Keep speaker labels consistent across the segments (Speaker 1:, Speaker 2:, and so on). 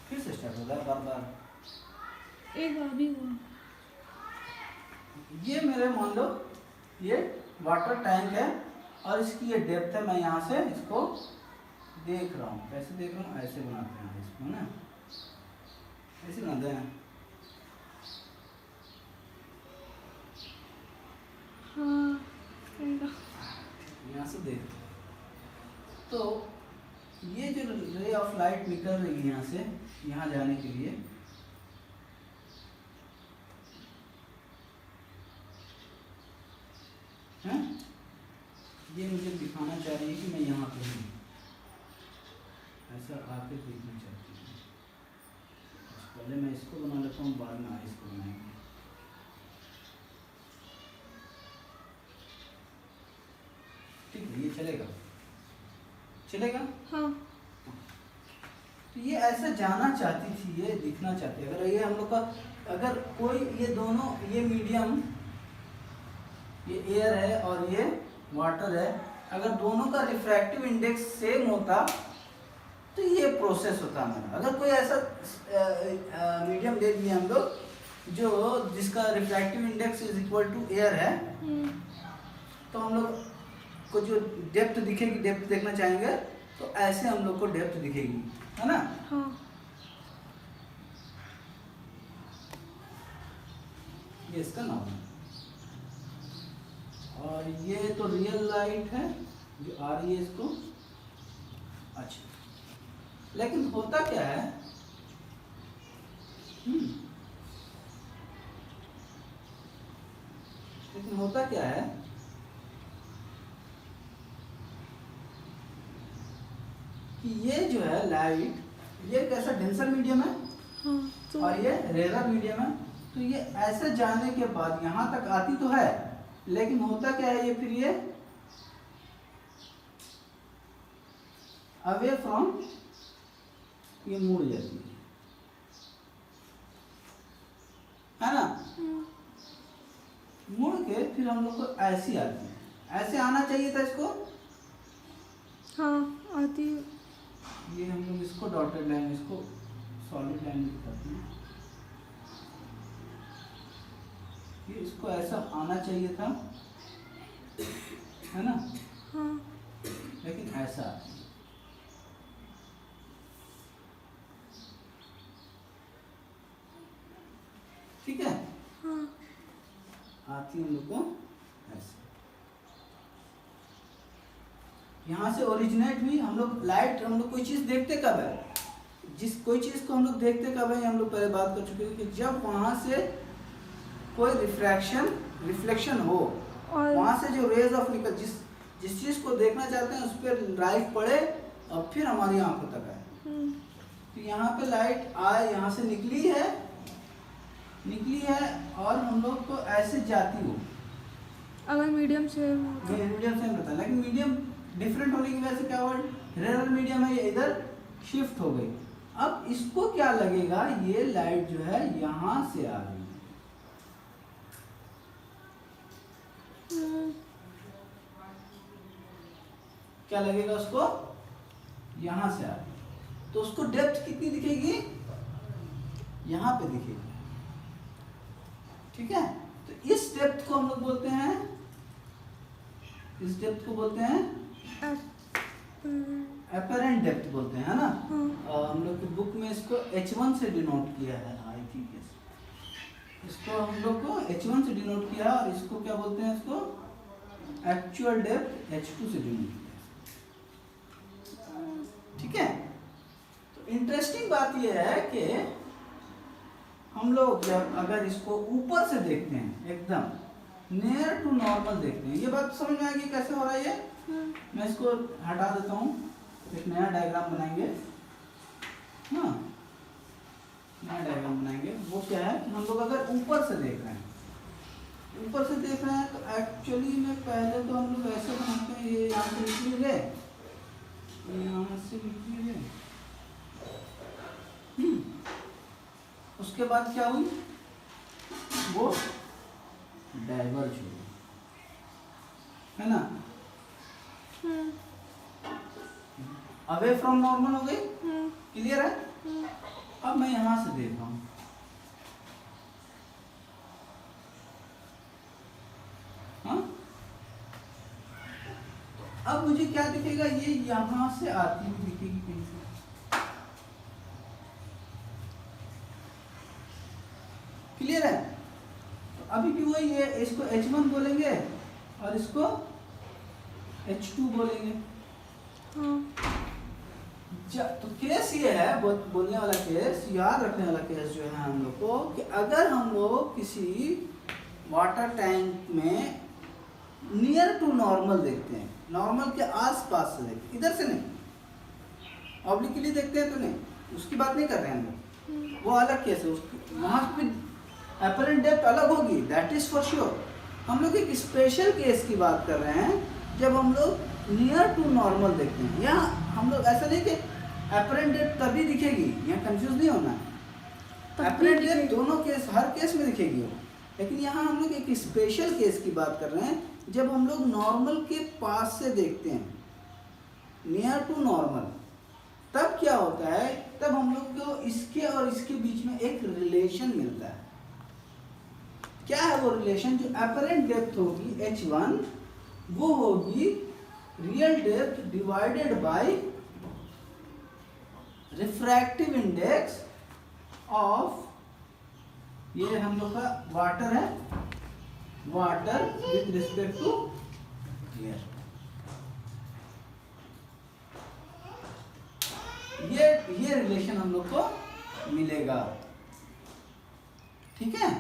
Speaker 1: फिर से स्टार्ट होता है बार बार।
Speaker 2: एक बार भी हुआ।
Speaker 1: ये मेरे मान लो ये वाटर टैंक है और इसकी ये डेप्थ है। मैं यहाँ से इसको देख रहा हूँ। कैसे देख रहा हूँ? ऐसे बनाते हैं इसको ना, ऐसे बनाते हैं।
Speaker 2: हाँ
Speaker 1: यहाँ से देख तो ये जो रे ऑफ लाइट निकल रही है यहाँ से यहाँ जाने के लिए, है ये मुझे दिखाना चाह रही है कि मैं यहाँ पे हूँ, ऐसा आके देखना चाहती हूँ। पहले मैं इसको बना लेता हूँ, बाद में इसको बनाएंगे। ठीक है, ये चलेगा चलेगा।
Speaker 2: हाँ।
Speaker 1: तो ये ऐसा जाना चाहती थी, ये दिखना चाहती है। अगर ये हम लोग का अगर कोई ये दोनों ये मीडियम ये एयर है और ये वाटर है, अगर दोनों का रिफ्रैक्टिव इंडेक्स सेम होता तो ये प्रोसेस होता हमारा। अगर कोई ऐसा मीडियम दे दिए हम लोग जो जिसका refractive index is equal to air है, तो हम लोग को जो डेप्थ दिखेगी, डेप्थ देखना चाहेंगे तो ऐसे हम लोग को डेप्थ दिखेगी, है ना।
Speaker 2: हाँ।
Speaker 1: ये इसका नाम है। और ये तो रियल लाइट है जो आ रही है इसको। अच्छा, लेकिन होता क्या है, लेकिन होता क्या है कि ये जो है लाइट, ये कैसा डेंसर मीडियम है।
Speaker 2: हाँ, तो
Speaker 1: और ये रेयर मीडियम है। तो ये ऐसे जाने के बाद यहाँ तक आती तो है, लेकिन होता क्या है, ये फिर ये अवे फ्रॉम ये मुड़ जाती है ना। मुड़ के फिर हम लोग को ऐसी आती है। ऐसे आना चाहिए था इसको।
Speaker 2: हाँ आती।
Speaker 1: ये हम लोग इसको डॉटेड लाइन, इसको सॉलिड लाइन दिखाते हैं। ये इसको ऐसा आना चाहिए था, है ना।
Speaker 2: हाँ।
Speaker 1: लेकिन ऐसा ठीक है।
Speaker 2: हाँ।
Speaker 1: आती हम लोग को ऐसे। यहाँ से ओरिजिनेट हुई। हम लोग लाइट, हम लोग कोई चीज़ देखते कब है, कोई चीज़ को हम लोग देखते कब है, हम लोग पहले बात कर चुके हैं कि जब वहाँ से कोई रिफ्लेक्शन हो और वहाँ से जो रेज ऑफ निकल, जिस चीज़ को देखना चाहते हैं उस पर लाइट पड़े और फिर हमारी आंखों तक आए। तो यहाँ पे लाइट आए, यहाँ से निकली है और हम लोग को ऐसे जाती हो।
Speaker 2: अगर मीडियम सेम
Speaker 1: रहता है, लेकिन मीडियम डिफरेंट होने की वजह से क्या हुआ, रेयर मीडियम है, ये इधर शिफ्ट हो गई। अब इसको क्या लगेगा, ये लाइट जो है यहाँ से आ रही है। क्या लगेगा उसको, यहाँ से आ रही है। तो उसको डेप्थ कितनी दिखेगी, यहाँ पे दिखेगी। ठीक है। तो इस डेप्थ को हम लोग बोलते हैं, इस डेप्थ को बोलते हैं अपरेंट डेप्थ बोलते हैं, है ना। हम लोग की बुक में इसको H1 से डिनोट किया है, आई थिंक इसको हम लोग को H1 से डिनोट किया और इसको क्या बोलते हैं, इसको एक्चुअल डेप्थ H2 से डिनोट किया। ठीक है। तो इंटरेस्टिंग बात यह है कि हम लोग जब अगर इसको ऊपर से देखते हैं, एकदम नियर टू नॉर्मल देखते हैं, ये बात समझ में आएगी कैसे हो रहा है ये। मैं इसको हटा देता हूँ, एक नया डायग्राम बनाएंगे। हाँ, नया डायग्राम बनाएंगे। वो क्या है कि हम लोग अगर ऊपर से देख रहे हैं, तो एक्चुअली में पहले तो हम लोग ऐसे बनाते हैं, ये यहाँ से निकलेंगे, यहाँ से निकलेंगे। उसके बाद क्या हुई, वो डाइवर्ज हुई, है ना। अवे फ्रॉम नॉर्मल हो गई, क्लियर है। अब मैं यहां से देख रहा हूं, हाँ, अब मुझे क्या दिखेगा, ये यहां से आती हुई दिखेगी कहीं से, क्लियर है। तो अभी भी वही है, इसको H1 बोलेंगे और इसको H2 बोलेंगे।
Speaker 2: हाँ
Speaker 1: तो केस ये है, बोलने वाला केस, याद रखने वाला केस जो है हम लोग को, कि अगर हम लोग किसी वाटर टैंक में नियर टू नॉर्मल देखते हैं, नॉर्मल के आसपास से देखते हैं, इधर से नहीं, ऑब्लिकली देखते हैं तो नहीं, उसकी बात नहीं कर रहे हैं हम लोग, वो अलग केस है, उसकी वहाँ पे अपरेंट डेप्थ अलग होगी, दैट इज फॉर श्योर। हम लोग एक स्पेशल केस की बात कर रहे हैं, जब हम लोग नियर टू नॉर्मल देखते हैं। यहाँ हम लोग ऐसा नहीं कि अपरेंट डेप्थ तभी दिखेगी, यहाँ कंफ्यूज नहीं होना है, अपरेंट डेप्थ दोनों केस, हर केस में दिखेगी वो, लेकिन यहाँ हम लोग एक स्पेशल केस की बात कर रहे हैं, जब हम लोग नॉर्मल के पास से देखते हैं, नियर टू नॉर्मल, तब क्या होता है, तब हम लोग को इसके और इसके बीच में एक रिलेशन मिलता है। क्या है वो रिलेशन? जो अपरेंट डेप्थ होगी H1, वो होगी real depth divided by refractive index of, ये हम लोग का वाटर है, water with respect to air. ये रिलेशन हम लोग को मिलेगा, ठीक है।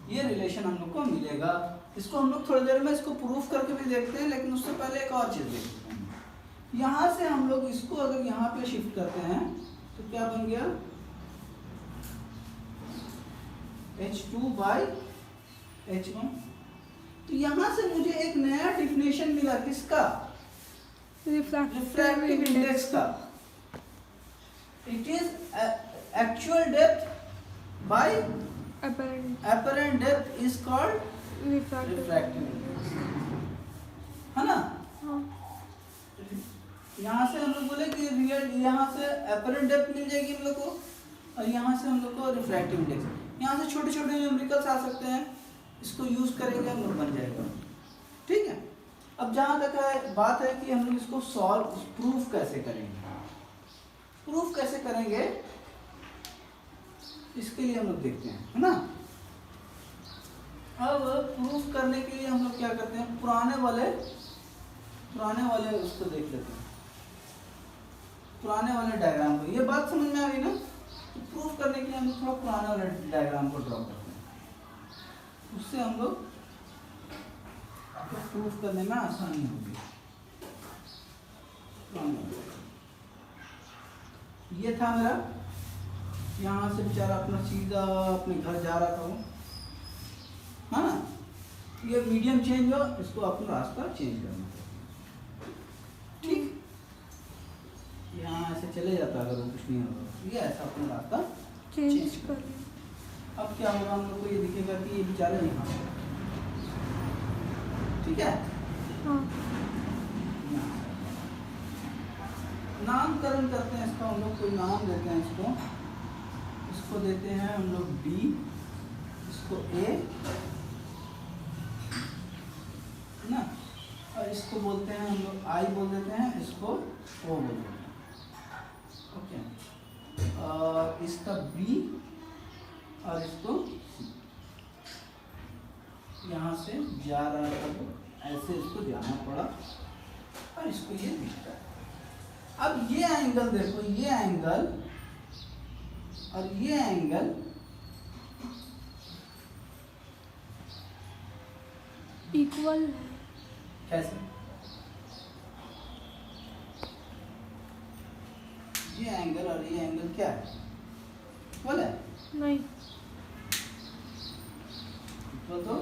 Speaker 1: ये रिलेशन हम लोग को मिलेगा। इसको हम लोग थोड़ी देर में इसको प्रूफ करके भी देखते हैं, लेकिन उससे पहले एक और चीज देखते हैं। यहाँ से हम लोग इसको अगर यहाँ पे शिफ्ट करते हैं तो क्या बन गया, H2 बाई H1। तो यहाँ से मुझे एक नया डिफिनेशन मिला, किसका? रिफ्रैक्टिव इंडेक्स का। It is actual depth by apparent depth is called refractive index, है ना। यहाँ से हम लोग बोले कि रियल, यहाँ से apparent depth मिल जाएगी हम लोग को, और यहाँ से हम लोग को रिफ्रैक्टिव इंडेक्स। यहाँ से छोटे छोटे न्यूमेरिकल्स आ सकते हैं, इसको यूज करेंगे हम लोग, बन जाएगा, ठीक है। अब जहाँ तक है बात है कि हम लोग इसको सॉल्व, प्रूफ कैसे करेंगे, प्रूफ कैसे करेंगे, इसके लिए हम लोग देखते हैं, है ना। अब प्रूफ करने के लिए हम लोग क्या करते हैं, पुराने वाले उसको देख लेते हैं, पुराने वाले डायग्राम को। ये बात समझ में आ गई ना। तो प्रूफ करने के लिए हम लोग थोड़ा पुराने वाले डायग्राम को ड्रॉ करते हैं, उससे हम लोग तो प्रूफ करने में आसानी होगी। ये था मेरा, यहाँ से बेचारा अपना सीधा अपने घर जा रहा था वो, हाँ ना। ये मीडियम चेंज हो, इसको अपना रास्ता चेंज करना, ठीक। यहाँ ऐसे चले जाता अगर वो कुछ नहीं होगा, ये ऐसा अपना रास्ता चेंज कर। अब क्या होगा, हम लोग को ये दिखेगा कि ये बेचारा यहाँ, ठीक है।
Speaker 2: हाँ।
Speaker 1: नामकरण करते हैं इसका, हम लोग कोई नाम देते हैं इसको, इसको देते हैं हम लोग D, इसको A, ना, और इसको बोलते हैं हम लोग I बोल देते हैं, इसको O बोल देते हैं, ओके। और इसका B और इसको C, यहाँ से जा रहा था वो, ऐसे इसको जाना पड़ा और इसको ये दिखता है। अब ये एंगल देखो, ये एंगल और ये एंगल
Speaker 2: इक्वल है।
Speaker 1: कैसे? ये एंगल और ये एंगल क्या है, इक्वल है?
Speaker 2: नहीं।
Speaker 1: इक्वल तो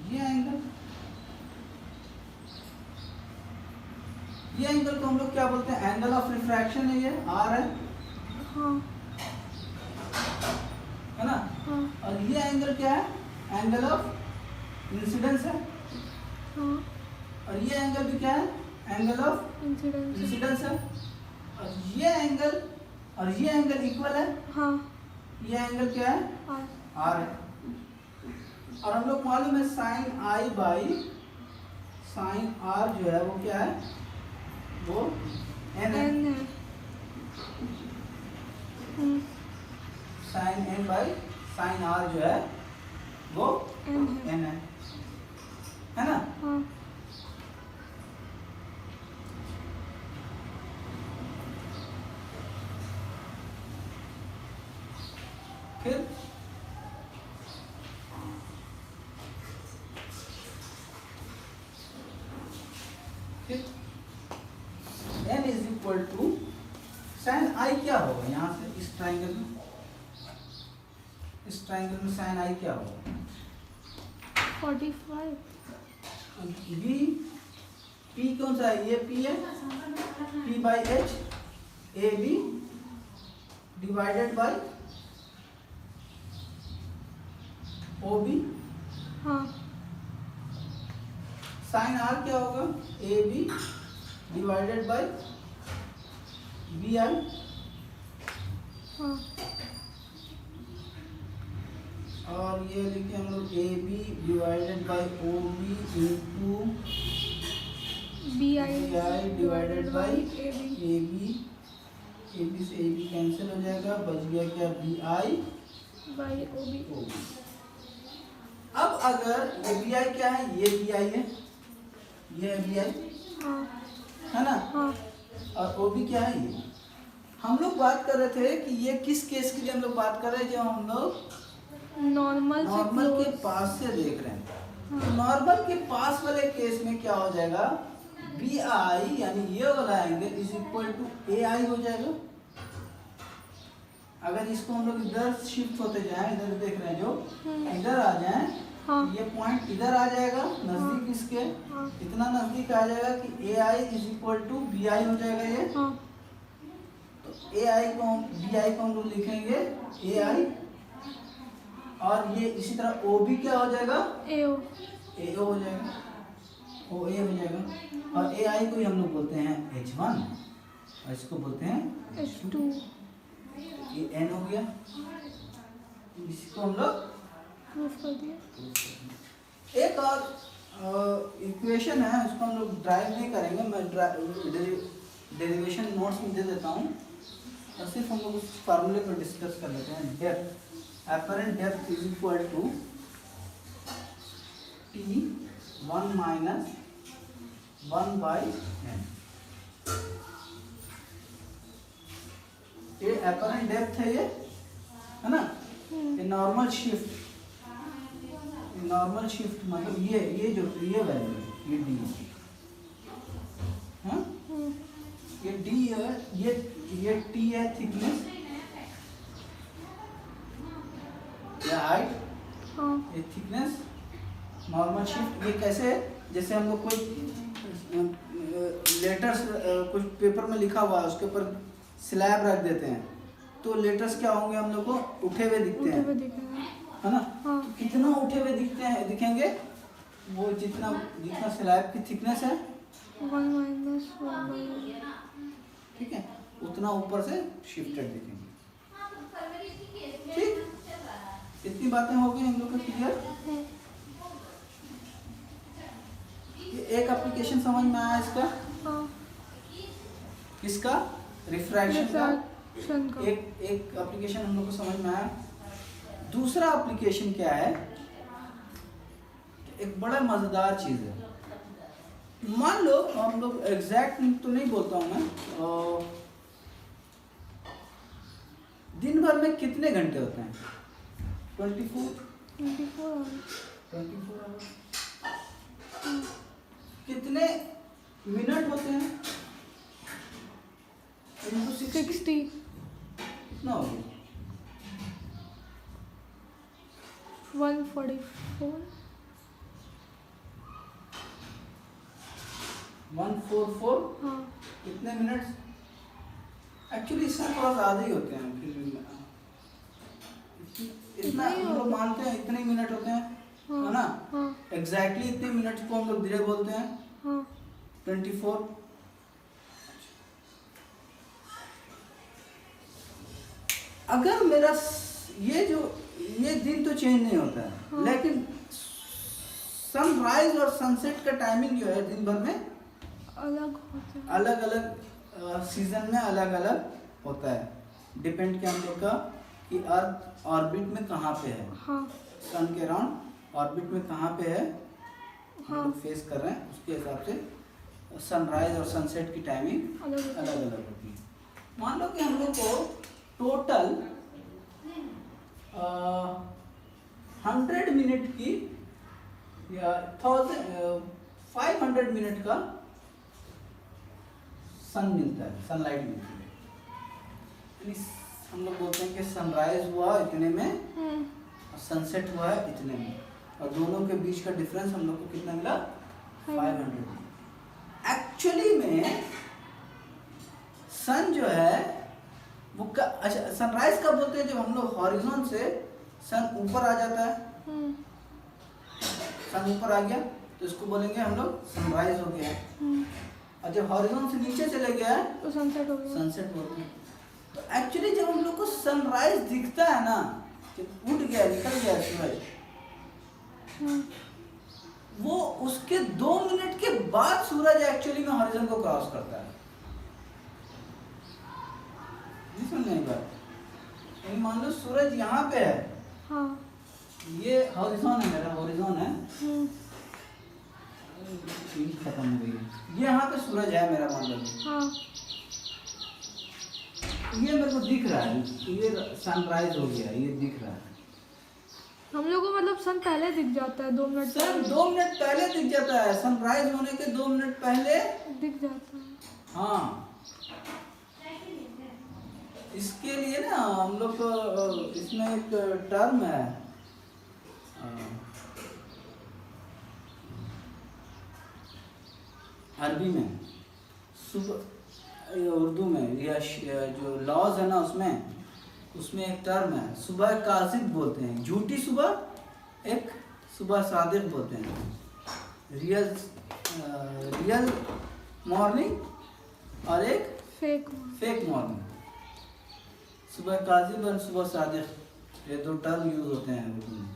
Speaker 1: ये एंगल को हम लोग क्या बोलते हैं, एंगल ऑफ रिफ्रैक्शन है, ये R है,
Speaker 2: हाँ।
Speaker 1: है ना।
Speaker 2: हाँ।
Speaker 1: और ये एंगल क्या है, एंगल ऑफ इंसिडेंस है,
Speaker 2: हाँ।
Speaker 1: और ये एंगल भी क्या है, एंगल ऑफ
Speaker 2: इंसिडेंस
Speaker 1: इंसिडेंस है। और ये एंगल और ये एंगल इक्वल है।
Speaker 2: हाँ।
Speaker 1: ये एंगल क्या है?
Speaker 2: आर।
Speaker 1: आर है। और हम लोग मालूम है sine I by sine R जो है वो क्या है? वो एन है।
Speaker 2: एन है।
Speaker 1: Sine N by sine R जो है वो
Speaker 2: एन है।
Speaker 1: एन है ना?
Speaker 2: हाँ।
Speaker 1: फिर n is equal to sine I क्या होगा यहाँ से इस ट्राइंगल में? इस ट्राइंगल में साइन आई क्या होगा?
Speaker 2: 45।
Speaker 1: बी पी कौन सा है? ये पी है, P by H A B divided by O B.
Speaker 2: हाँ।
Speaker 1: साइन आर क्या होगा? A B divided by B I.
Speaker 2: हाँ।
Speaker 1: और ये लिखे हम लोग A B divided by O B into
Speaker 2: B I
Speaker 1: divided by
Speaker 2: A B.
Speaker 1: A B से ए बी कैंसिल हो जाएगा, बच गया क्या? B I
Speaker 2: by O B.
Speaker 1: O B. अब अगर ये बी आई क्या है? ये बी आई है, ये बी आई
Speaker 2: हाँ।
Speaker 1: है ना?
Speaker 2: हाँ।
Speaker 1: और ओ बी क्या है? ये हम लोग बात कर रहे थे कि ये किस केस के लिए हम लोग बात कर रहे हैं? जब हम लोग
Speaker 2: नॉर्मल
Speaker 1: नॉर्मल के पास से देख रहे हैं।
Speaker 2: हाँ।
Speaker 1: नॉर्मल के पास वाले केस में क्या हो जाएगा? बी आई यानी ये वाला एंगल इज इक्वल टू ए आई हो जाएगा। अगर इसको हम लोग इधर शिफ्ट होते जाएं, इधर देख रहे हैं जो इधर आ जाएं,
Speaker 2: हाँ।
Speaker 1: ये पॉइंट इधर आ जाएगा नजदीक इसके।
Speaker 2: हाँ।
Speaker 1: इतना नजदीक आ जाएगा कि A I is equal to B I हो जाएगा ये।
Speaker 2: हाँ।
Speaker 1: तो ए आई को बी आई को हम लोग लिखेंगे ए आई, और ये इसी तरह ओ बी क्या हो जाएगा?
Speaker 2: ए ओ।
Speaker 1: ए ओ हो जाएगा, ओ ए हो जाएगा। और ए आई को ही हम लोग बोलते हैं H1 और इसको बोलते हैं
Speaker 2: H2।
Speaker 1: ये एन हो गया। इसको हम लोग
Speaker 2: प्रूफ कर दिया।
Speaker 1: एक और इक्वेशन है, उसको हम लोग ड्राइव नहीं करेंगे, मैं डेरिवेशन नोट्स में दे देता हूँ और सिर्फ हम लोग उस फार्मूले को डिस्कस कर लेते हैं। Depth, apparent depth is equal to T1 minus 1 by N. ये एपरेंट डेप्थ है, ये है ना? ये नॉर्मल शिफ्ट, नॉर्मल शिफ्ट मतलब ये जो ये वैल्यू है ये डी है, हाँ? ये डी है, ये टी है थिकनेस या हाइट,
Speaker 2: हाँ।
Speaker 1: ये थिकनेस नॉर्मल शिफ्ट। ये कैसे है? जैसे हम लोग कोई लेटर्स कुछ पेपर में लिखा हुआ है उसके ऊपर स्लैब रख देते हैं तो लेटर्स क्या होंगे? हम लोग को उठे हुए दिखते हैं, है ना?
Speaker 2: हाँ।
Speaker 1: तो कितना उठे हुए दिखेंगे? वो जितना जितना स्लैब की थिकनेस है
Speaker 2: 1 माइनस 1 बाई।
Speaker 1: ठीक है, उतना ऊपर से शिफ्टेड दिखेंगे। ठीक, इतनी बातें हो गई हम लोग का क्लियर। एक एप्लीकेशन समझ में आया इसका?
Speaker 2: हाँ।
Speaker 1: इसका रिफ्रैक्शन का
Speaker 2: रिफ्रैक्शन का।
Speaker 1: एक एप्लीकेशन हम लोग को समझ में आया। दूसरा एप्लीकेशन क्या है? एक बड़ा मजेदार चीज है। मान लो हम लोग एग्जैक्ट तो नहीं बोलता हूं मैं, दिन भर में कितने घंटे होते हैं? 24 आवर्स। कितने मिनट होते हैं?
Speaker 2: 60।
Speaker 1: कितना हो गया?
Speaker 2: 144।
Speaker 1: 144
Speaker 2: हाँ।
Speaker 1: कितने मिनट्स? एक्चुअली इससे थोड़ा ज़्यादा ही होते हैं, फिर भी इतना हम लोग मानते हैं इतने ही मिनट होते हैं, है ना?
Speaker 2: हाँ।
Speaker 1: एग्जैक्टली इतने मिनट्स को हम लोग धीरे बोलते हैं
Speaker 2: हाँ।
Speaker 1: 24। अगर मेरा ये दिन तो चेंज नहीं होता है,
Speaker 2: हाँ।
Speaker 1: लेकिन सनराइज और सनसेट का टाइमिंग जो है दिन भर में
Speaker 2: अलग होता है।
Speaker 1: अलग अलग सीजन में अलग अलग होता है। डिपेंड क्या हम लोग का कि अर्थ ऑर्बिट में कहाँ पे है,
Speaker 2: हाँ
Speaker 1: सन के अराउंड ऑर्बिट में कहाँ पे है हम
Speaker 2: हाँ
Speaker 1: लोग फेस कर रहे हैं, उसके हिसाब से सनराइज और सनसेट की टाइमिंग
Speaker 2: अलग
Speaker 1: अलग अलग होती है। मान लो कि हम लोग को टोटल 100 मिनट की या 500 मिनट का सन मिलता है, सनलाइट मिलती है। यानी हम लोग बोलते हैं कि सनराइज हुआ इतने में और सनसेट हुआ है इतने में, और दोनों के बीच का डिफरेंस हम लोग को कितना मिला 500। एक्चुअली में सन जो है वो अच्छा सनराइज कब बोलते हैं, जब हम लोग हॉरिजॉन से सन ऊपर आ जाता है, सन ऊपर आ गया तो इसको बोलेंगे हम लोग सनराइज हो गया है। और जब हॉरिजॉन से नीचे चले गया है
Speaker 2: तो सनसेट हो गया।
Speaker 1: सनसेट बोलते हैं। तो एक्चुअली जब हम लोग को सनराइज दिखता है ना, जब उठ गया निकल गया सूरज, वो उसके 2 मिनट के बाद सूरज एक्चुअली में हॉरिजॉन को क्रॉस करता है। नहीं बात, मान लो सूरज यहाँ पे है,
Speaker 2: हाँ
Speaker 1: ये हॉरिजॉन है, मेरा हॉरिजॉन है, खत्म हो गई है, ये यहाँ पे सूरज है मेरा, मान लो
Speaker 2: हाँ
Speaker 1: ये मेरे को दिख रहा है, ये सनराइज हो गया, ये दिख रहा है।
Speaker 2: हम लोग को मतलब सन पहले दिख जाता है 2 मिनट
Speaker 1: सन 2 मिनट पहले दिख जाता है, सनराइज होने के 2 मिनट पहले
Speaker 2: दिख जाता है।
Speaker 1: हाँ, इसके लिए ना हम लोग को इसमें एक टर्म है, अरबी में, सुबह उर्दू में या जो लॉज है ना उसमें एक टर्म है, सुबह कासिद बोलते हैं, झूठी सुबह, एक सुबह सादिक बोलते हैं, रियल मॉर्निंग और एक फेक मॉर्निंग। सुबह काजिब और सुबह सादिक, ये 2 टर्म यूज होते हैं उर्दू में।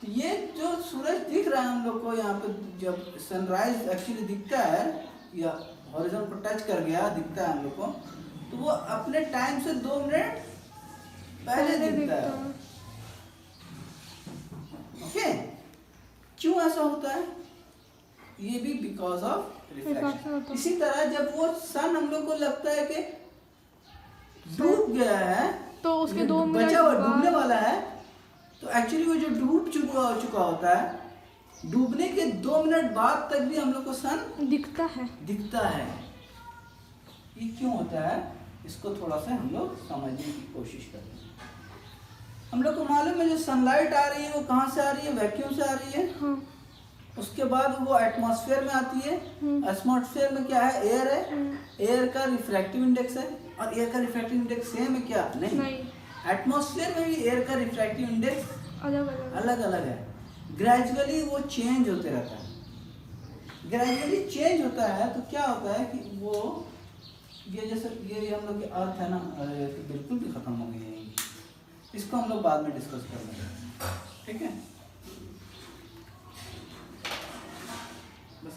Speaker 1: तो ये जो सूरज दिख रहा है हम लोग को यहाँ पे, जब सनराइज एक्चुअली दिखता है या हॉरिजॉन को टच कर गया दिखता है हम लोग को, तो वो अपने टाइम से 2 मिनट पहले दिखता है। ओके, क्यों ऐसा होता है? ये भी बिकॉज ऑफ रिफ्लेक्शन। इसी तरह जब वो सन हम लोग को लगता है कि डूब गया है,
Speaker 2: तो उसके 2 मिनट
Speaker 1: बचा हुआ डूबने वाला है, तो एक्चुअली वो जो डूब चुका होता है, डूबने के 2 मिनट बाद तक भी हम लोग को सन दिखता है। ये क्यों होता है, इसको थोड़ा सा हम लोग समझने की कोशिश करते हैं। हम लोग को मालूम है जो सनलाइट आ रही है वो कहाँ से आ रही है, वैक्यूम से आ रही है।
Speaker 2: हाँ।
Speaker 1: उसके बाद वो एटमॉस्फेयर में आती है। एटमॉस्फेयर में क्या है, एयर है, एयर का रिफ्रैक्टिव इंडेक्स है, और एयर का रिफ्रैक्टिव इंडेक्स सेम है क्या? नहीं। एटमॉस्फेयर में भी एयर का रिफ्रैक्टिव इंडेक्स अलग अलग है। ग्रेजुअली वो चेंज होते रहता है। ग्रेजुअली चेंज होता है तो क्या होता है कि वो ये जैसे ये हम लोग की अर्थ है ना, तो बिल्कुल भी खत्म हो गई है। इसको हम लोग बाद में डिस्कस कर लेंगे, ठीक है? बस